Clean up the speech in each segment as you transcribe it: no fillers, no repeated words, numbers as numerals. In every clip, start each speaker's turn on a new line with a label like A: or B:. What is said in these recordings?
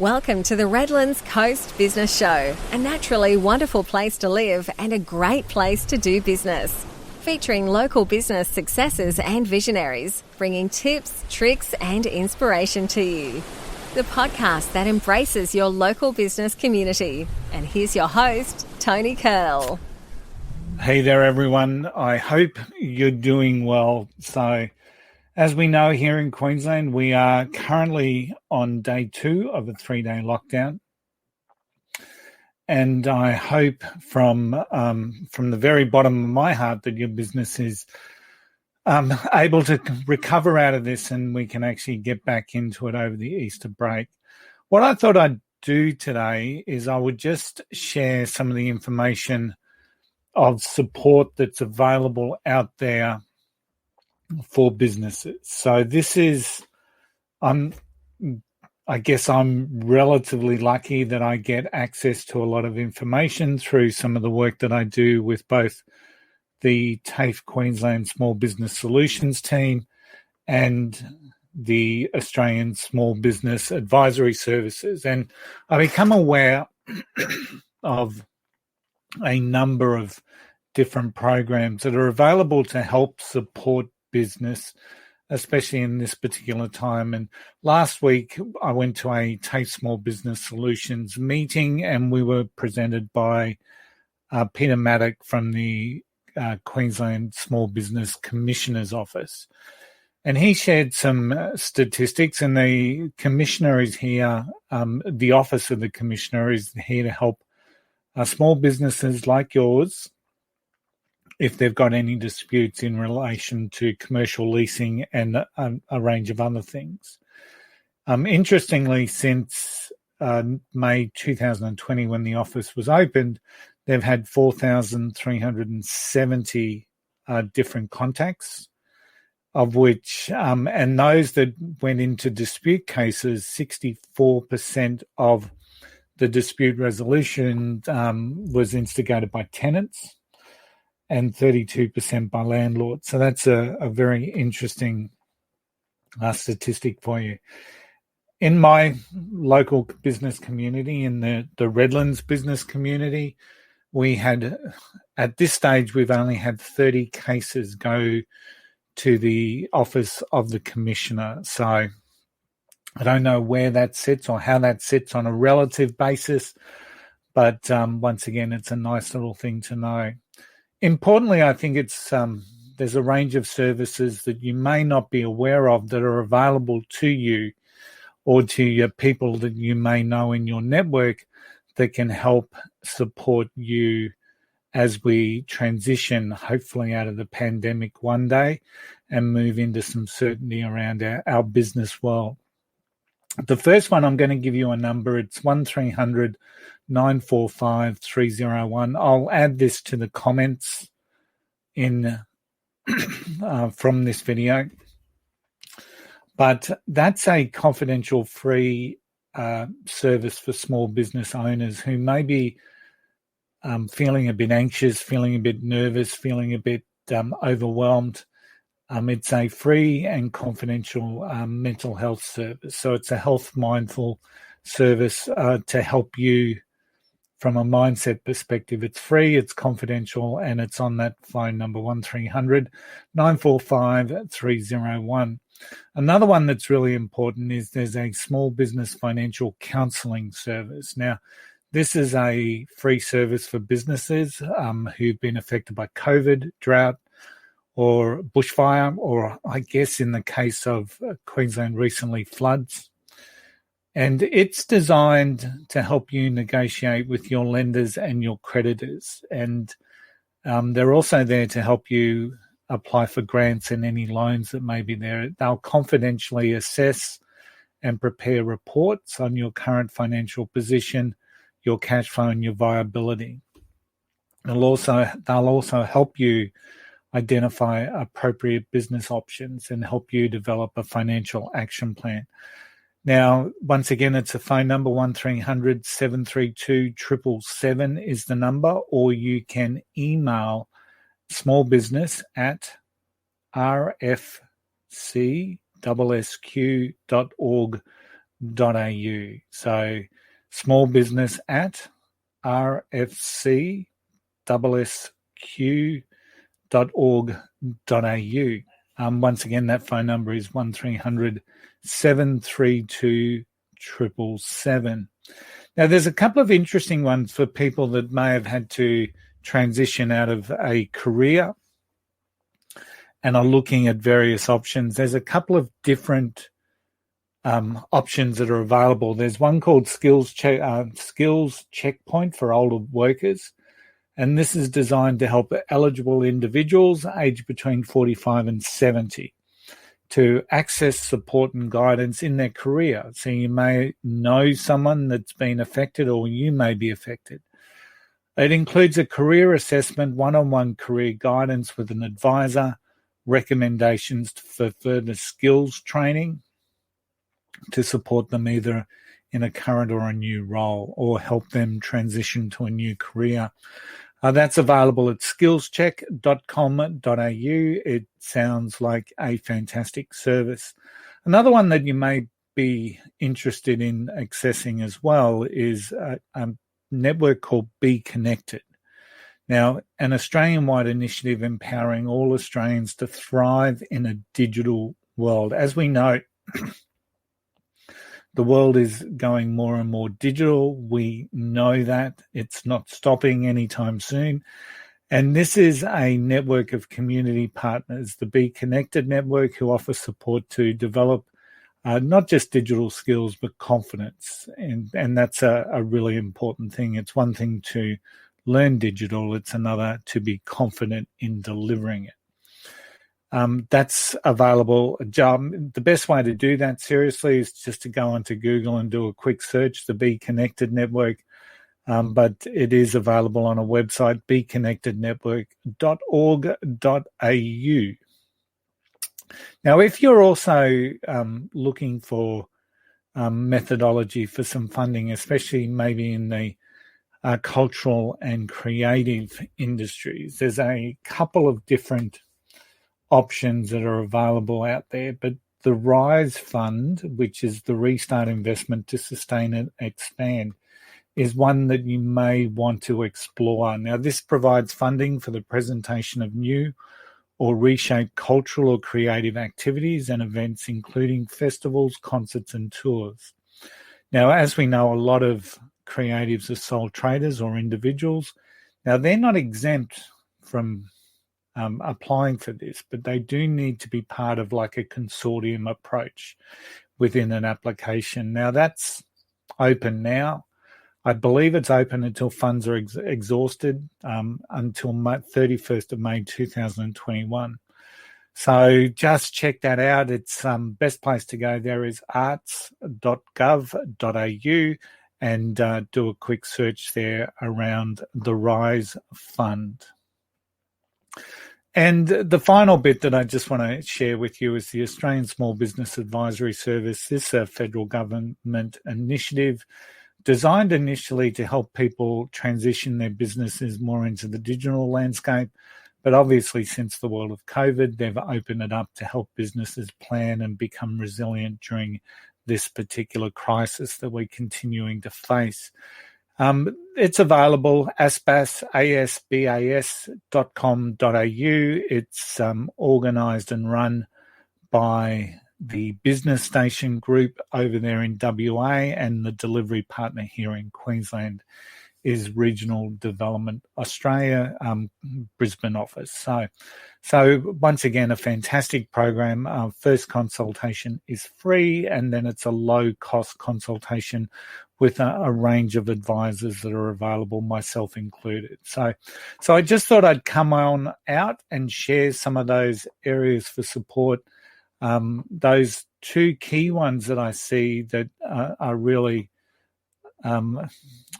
A: Welcome to the Redlands Coast Business Show, a naturally wonderful place to live and a great place to do business. Featuring local business successes and visionaries, bringing tips, tricks and inspiration to you. The podcast that embraces your local business community. And here's your host, Tony Curl.
B: Hey there, everyone. I hope you're doing well. So, as we know, here in Queensland, we are currently on day 2 of a 3-day lockdown. And I hope from the very bottom of my heart that your business is able to recover out of this and we can actually get back into it over the Easter break. What I thought I'd do today is I would just share some of the information of support that's available out there for businesses. So this is, I guess I'm relatively lucky that I get access to a lot of information through some of the work that I do with both the TAFE Queensland Small Business Solutions team and the Australian Small Business Advisory Services. And I become aware of a number of different programs that are available to help support business, especially in this particular time. And last week I went to a TAFE Small Business Solutions meeting and we were presented by Peter Maddock from the Queensland Small Business Commissioner's Office. And he shared some statistics, and the Commissioner is here, the Office of the Commissioner is here to help small businesses like yours if they've got any disputes in relation to commercial leasing and a range of other things. Interestingly, since May 2020, when the office was opened, they've had 4,370 different contacts, of which, and those that went into dispute cases, 64% of the dispute resolution was instigated by tenants, and 32% by landlords. So that's a very interesting statistic for you. In my local business community, in the Redlands business community, we had, at this stage, we've only had 30 cases go to the Office of the Commissioner. So I don't know where that sits or how that sits on a relative basis, but once again, it's a nice little thing to know. Importantly, I think it's there's a range of services that you may not be aware of that are available to you or to your people that you may know in your network that can help support you as we transition, hopefully, out of the pandemic one day and move into some certainty around our business world. The first one, I'm going to give you a number. It's 1300 945 301. I'll add this to the comments in from this video. But that's a confidential free service for small business owners who may be feeling a bit anxious, feeling a bit nervous, feeling a bit overwhelmed. It's a free and confidential mental health service. So it's a health mindful service to help you from a mindset perspective. It's free, it's confidential, and it's on that phone number, 1300 945 301. Another one that's really important is there's a small business financial counselling service. Now, this is a free service for businesses who've been affected by COVID, drought, or bushfire, or I guess in the case of Queensland recently, floods. And it's designed to help you negotiate with your lenders and your creditors. And they're also there to help you apply for grants and any loans that may be there. They'll confidentially assess and prepare reports on your current financial position, your cash flow, and your viability. They'll also help you identify appropriate business options and help you develop a financial action plan. Now, once again, it's a phone number, 1300 732 777 is the number, or you can email smallbusiness@rfcsq.org.au. So small business at rfc.sq.org.au. Once again, that phone number is 1300 732 777. Now, there's a couple of interesting ones for people that may have had to transition out of a career and are looking at various options. There's a couple of different options that are available. There's one called Skills Checkpoint for older workers, and this is designed to help eligible individuals aged between 45 and 70 to access support and guidance in their career. So you may know someone that's been affected, or you may be affected. It includes a career assessment, one-on-one career guidance with an advisor, recommendations for further skills training to support them either in a current or a new role, or help them transition to a new career. That's available at skillscheck.com.au. It sounds like a fantastic service. Another one that you may be interested in accessing as well is a network called Be Connected. Now, an Australian-wide initiative empowering all Australians to thrive in a digital world. As we know, the world is going more and more digital. We know that. It's not stopping anytime soon. And this is a network of community partners, the Be Connected Network, who offer support to develop not just digital skills, but confidence. And that's a really important thing. It's one thing to learn digital. It's another to be confident in delivering it. That's available. The best way to do that, seriously, is just to go onto Google and do a quick search, the Be Connected Network. But it is available on a website, beconnectednetwork.org.au. Now, if you're also looking for methodology for some funding, especially maybe in the cultural and creative industries, there's a couple of different options that are available out there, but the RISE Fund, which is the Restart Investment to Sustain and Expand, is one that you may want to explore. Now, this provides funding for the presentation of new or reshaped cultural or creative activities and events, including festivals, concerts, and tours. Now, as we know, a lot of creatives are sole traders or individuals. Now, they're not exempt from applying for this, but they do need to be part of like a consortium approach within an application. Now, that's open now. I believe it's open until funds are exhausted, until 31st of May 2021. So just check that out. It's best place to go there is arts.gov.au, and do a quick search there around the RISE Fund. And the final bit that I just want to share with you is the Australian Small Business Advisory Service. This is a federal government initiative designed initially to help people transition their businesses more into the digital landscape. But obviously, since the world of COVID, they've opened it up to help businesses plan and become resilient during this particular crisis that we're continuing to face. It's available, asbas.com.au. It's organised and run by the Business Station Group over there in WA, and the delivery partner here in Queensland is Regional Development Australia, Brisbane office. So once again, a fantastic program. First consultation is free, and then it's a low-cost consultation with a range of advisors that are available, myself included. So I just thought I'd come on out and share some of those areas for support. Those two key ones that I see that are really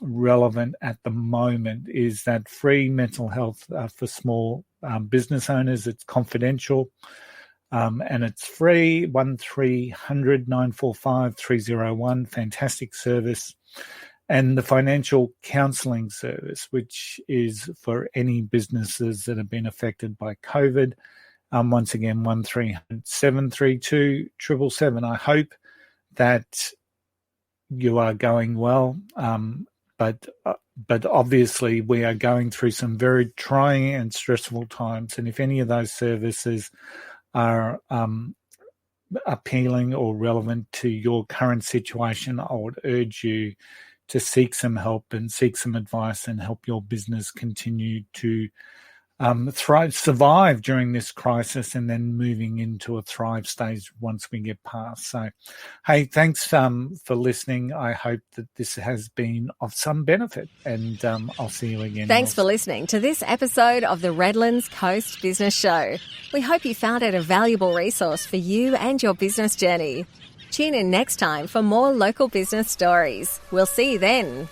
B: relevant at the moment is that free mental health for small business owners. It's confidential, and it's free. 1300 945 301. Fantastic service. And the financial counselling service, which is for any businesses that have been affected by COVID. Once again, 1300 732 777. I hope that you are going well. But obviously we are going through some very trying and stressful times. And if any of those services are appealing or relevant to your current situation, I would urge you to seek some help and seek some advice and help your business continue to thrive, survive during this crisis, and then moving into a thrive stage once we get past. So, hey, thanks for listening. I hope that this has been of some benefit, and I'll see you again.
A: Thanks for listening to this episode of the Redlands Coast Business Show. We hope you found it a valuable resource for you and your business journey. Tune in next time for more local business stories. We'll see you then.